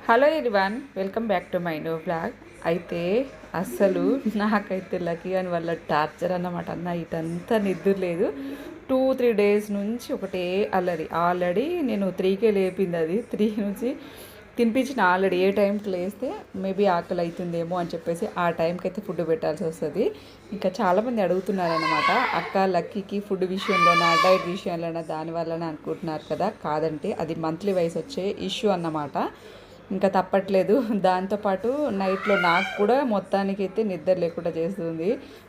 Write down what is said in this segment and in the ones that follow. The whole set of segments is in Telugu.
Hello everyone, welcome back to my new blog. అయితే అస్సలు నాకైతే లక్కీ అని వాళ్ళ టార్చర్ అన్నమాట. నైట్ అంతా నిద్ర లేదు. 2-3 డేస్ నుంచి ఒకటే అల్లరి. ఆల్రెడీ నేను 3కే లేపింది. అది 3 నుంచి తినిపించిన. ఆల్రెడీ ఏ టైంకి లేస్తే మేబీ ఆకలి అవుతుందేమో అని చెప్పేసి ఆ టైంకి అయితే ఫుడ్ పెట్టాల్సి వస్తుంది. ఇంకా చాలామంది అడుగుతున్నారనమాట, అక్క లక్కీకి ఫుడ్ విషయంలోనా డైట్ విషయంలోనా దానివల్లనే అనుకుంటున్నారు కదా. కాదంటే అది మంత్లీ వైస్ వచ్చే ఇష్యూ అన్నమాట. ఇంకా తప్పట్లేదు. దాంతోపాటు నైట్లో నాకు కూడా మొత్తానికి అయితే నిద్ర లేకుండా చేస్తుంది.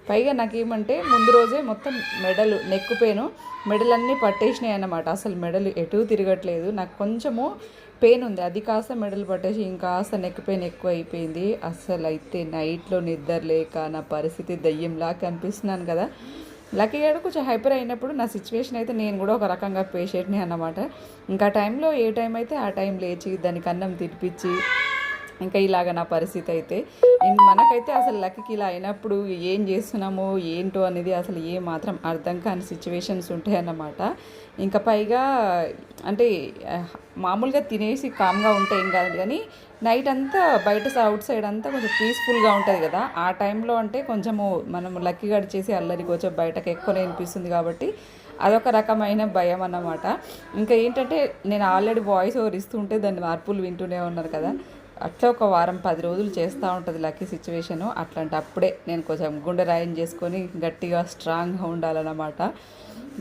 పైగా నాకేమంటే ముందు రోజే మొత్తం మెడలు నెక్కుపోయాను, మెడలన్నీ పట్టేసినాయి అన్నమాట. అసలు మెడలు ఎటు తిరగట్లేదు. నాకు కొంచెము పెయిన్ ఉంది, అది కాస్త మెడలు పట్టేసి ఇంకాస్త నెక్ పెయిన్ ఎక్కువ అయిపోయింది. అసలు అయితే నైట్లో నిద్ర లేక నా పరిస్థితి దయ్యంలా కనిపిస్తున్నాను కదా. లక్కీ గారు కొంచెం హైపర్ అయినప్పుడు నా సిచ్యువేషన్ అయితే నేను కూడా ఒక రకంగా పేషెంట్ని అన్నమాట. ఇంకా టైంలో ఏ టైం అయితే ఆ టైం లేచి దానికి అన్నం తినిపించి ఇంకా ఇలాగ నా పరిస్థితి అయితే. మనకైతే అసలు లక్కీకి ఇలా అయినప్పుడు ఏం చేస్తున్నామో ఏంటో అనేది అసలు ఏ మాత్రం అర్థం కాని సిచ్యువేషన్స్ ఉంటాయన్నమాట. ఇంకా పైగా అంటే మామూలుగా తినేసి కామ్గా ఉంటే ఏం కాదు, కానీ నైట్ అంతా బయట అవుట్ సైడ్ అంతా కొంచెం పీస్ఫుల్గా ఉంటుంది కదా. ఆ టైంలో అంటే కొంచెము మనం లక్కీ గడి చేసి అల్లరి కొంచెం బయటకు ఎక్కువనే అనిపిస్తుంది కాబట్టి అదొక రకమైన భయం అన్నమాట. ఇంకా ఏంటంటే నేను ఆల్రెడీ వాయిస్ ఓవర్ ఇస్తుంటే దాన్ని మార్పులు వింటూనే ఉన్నారు కదా. అట్లా ఒక వారం 10 రోజులు చేస్తూ ఉంటుంది లక్కీ సిచ్యువేషను. అప్పుడే నేను కొంచెం గుండె రాయం చేసుకొని గట్టిగా స్ట్రాంగ్గా ఉండాలన్నమాట.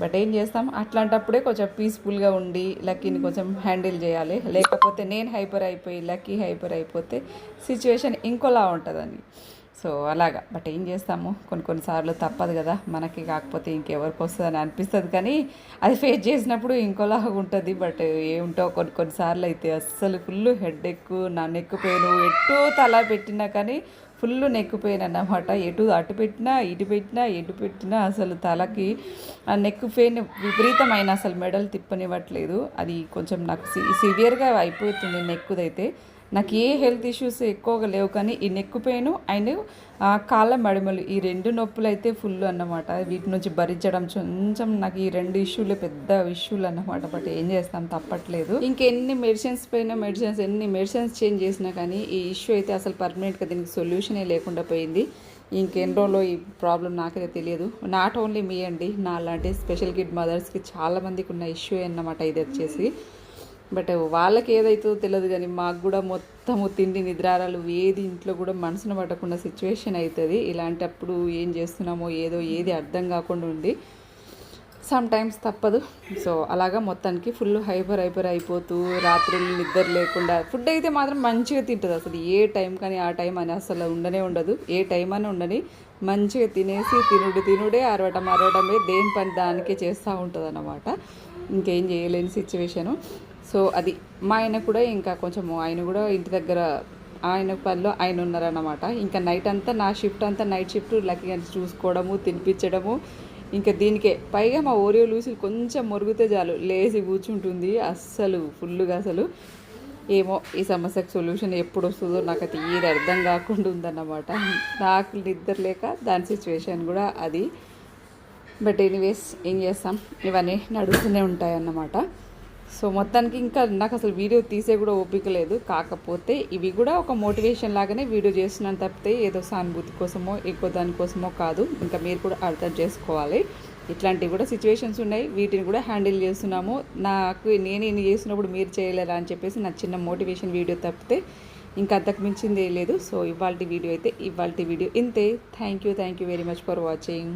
బట్ ఏం చేస్తాం, అట్లాంటప్పుడే కొంచెం పీస్ఫుల్గా ఉండి లక్కీని కొంచెం హ్యాండిల్ చేయాలి. లేకపోతే నేను హైపర్ అయిపోయి లక్కీ హైపర్ అయిపోతే సిచ్యువేషన్ ఇంకోలా ఉంటుందని. సో అలాగా. బట్ ఏం చేస్తాము, కొన్నిసార్లు తప్పదు కదా, మనకి కాకపోతే ఇంకెవరికి వస్తుందని అనిపిస్తుంది. కానీ అది ఫేస్ చేసినప్పుడు ఇంకోలాగా ఉంటుంది. బట్ ఏముంటో కొన్నిసార్లు అయితే అస్సలు ఫుల్ హెడ్ ఎక్కు, నా నెక్ పెయిన్, ఎటు తల పెట్టినా కానీ ఫుల్ నెక్ పెయిన్ అన్నమాట. అటు పెట్టినా ఎటు పెట్టినా అసలు తలకి ఆ నెక్ పెయిన్ విపరీతమైన, అసలు మెడలు తిప్పనివ్వట్లేదు. అది కొంచెం నాకు సివియర్గా అయిపోతుంది నెక్కుదైతే. నాకు ఏ హెల్త్ ఇష్యూస్ ఎక్కువగా లేవు, కానీ ఈ నెక్ పెయిన్ అండ్ కాళ్ళ మడిమలు ఈ 2 నొప్పులు అయితే ఫుల్ అన్నమాట. వీటి నుంచి భరించడం కొంచెం నాకు ఈ 2 ఇష్యూలు పెద్ద ఇష్యూలు అన్నమాట. బట్ ఏం చేస్తాం, తప్పట్లేదు. ఇంకెన్ని మెడిసిన్స్ ఎన్ని మెడిసిన్స్ చేంజ్ చేసినా కానీ ఈ ఇష్యూ అయితే అసలు పర్మనెంట్గా దీనికి సొల్యూషనే లేకుండా పోయింది. ఇంకెన్ని రోజుల్లో ఈ ప్రాబ్లం నాకైతే తెలియదు. నాట్ ఓన్లీ మీ అండి, నా లాంటి స్పెషల్ కిడ్ మదర్స్కి చాలామందికి ఉన్న ఇష్యూ అన్నమాట ఇది వచ్చేసి. బట్ వాళ్ళకి ఏదైతుందో తెలియదు, కానీ మాకు కూడా మొత్తము తిండి నిద్రారాలు ఏది ఇంట్లో కూడా మనసును పట్టకుండా సిచ్యువేషన్ అవుతుంది. ఇలాంటప్పుడు ఏం చేస్తున్నామో ఏది అర్థం కాకుండా ఉంది. సమ్ టైమ్స్ తప్పదు. సో అలాగా మొత్తానికి ఫుల్ హైపర్ అయిపోతూ రాత్రులు నిద్ర లేకుండా. ఫుడ్ అయితే మాత్రం మంచిగా తింటుంది. అసలు ఏ టైం కానీ ఆ టైం అని అసలు ఉండదు. ఏ టైం అని ఉండని మంచిగా తినేసి తినుడే అరవటమే దేని పని దానికే చేస్తూ ఉంటుంది అన్నమాట. ఇంకేం చేయలేని సిచ్యువేషను. సో అది మా ఆయన కూడా ఇంకా కొంచెము, ఆయన కూడా ఇంటి దగ్గర ఆయన పనిలో ఆయన ఉన్నారన్నమాట. ఇంకా నైట్ అంతా నా షిఫ్ట్ అంతా నైట్ షిఫ్ట్ లక్కీ చూసుకోవడము, తినిపించడము. ఇంకా దీనికే పైగా మా ఓరియో లూసి కొంచెం మురుగుతే చాలు లేచి కూర్చుంటుంది. అస్సలు ఫుల్గా అసలు ఏమో ఈ సమస్యకు సొల్యూషన్ ఎప్పుడు వస్తుందో నాకైతే ఏది అర్థం కాకుండా ఉందన్నమాట. నాకు నిద్ర లేక దాని సిచ్యువేషన్ కూడా అది. బట్ ఎనీవేస్ ఏం చేస్తాం, ఇవన్నీ నడుస్తూనే ఉంటాయన్నమాట. సో మొత్తానికి ఇంకా నాకు అసలు వీడియో తీసే కూడా ఓపిక లేదు. కాకపోతే ఇవి కూడా ఒక మోటివేషన్ లాగానే వీడియో చేస్తున్నాను తప్పితే ఏదో సానుభూతి కోసమో ఎక్కువ దానికోసమో కాదు. ఇంకా మీరు కూడా అర్థం చేసుకోవాలి. ఇట్లాంటివి కూడా సిచ్యువేషన్స్ ఉన్నాయి, వీటిని కూడా హ్యాండిల్ చేస్తున్నాము. నేను ఇన్ని చేసినప్పుడు మీరు చేయలేరా అని చెప్పేసి నా చిన్న మోటివేషన్ వీడియో తప్పితే ఇంకా అంతకు మించింది లేదు. సో ఇవాళ వీడియో ఇంతే. Thank you very much for watching.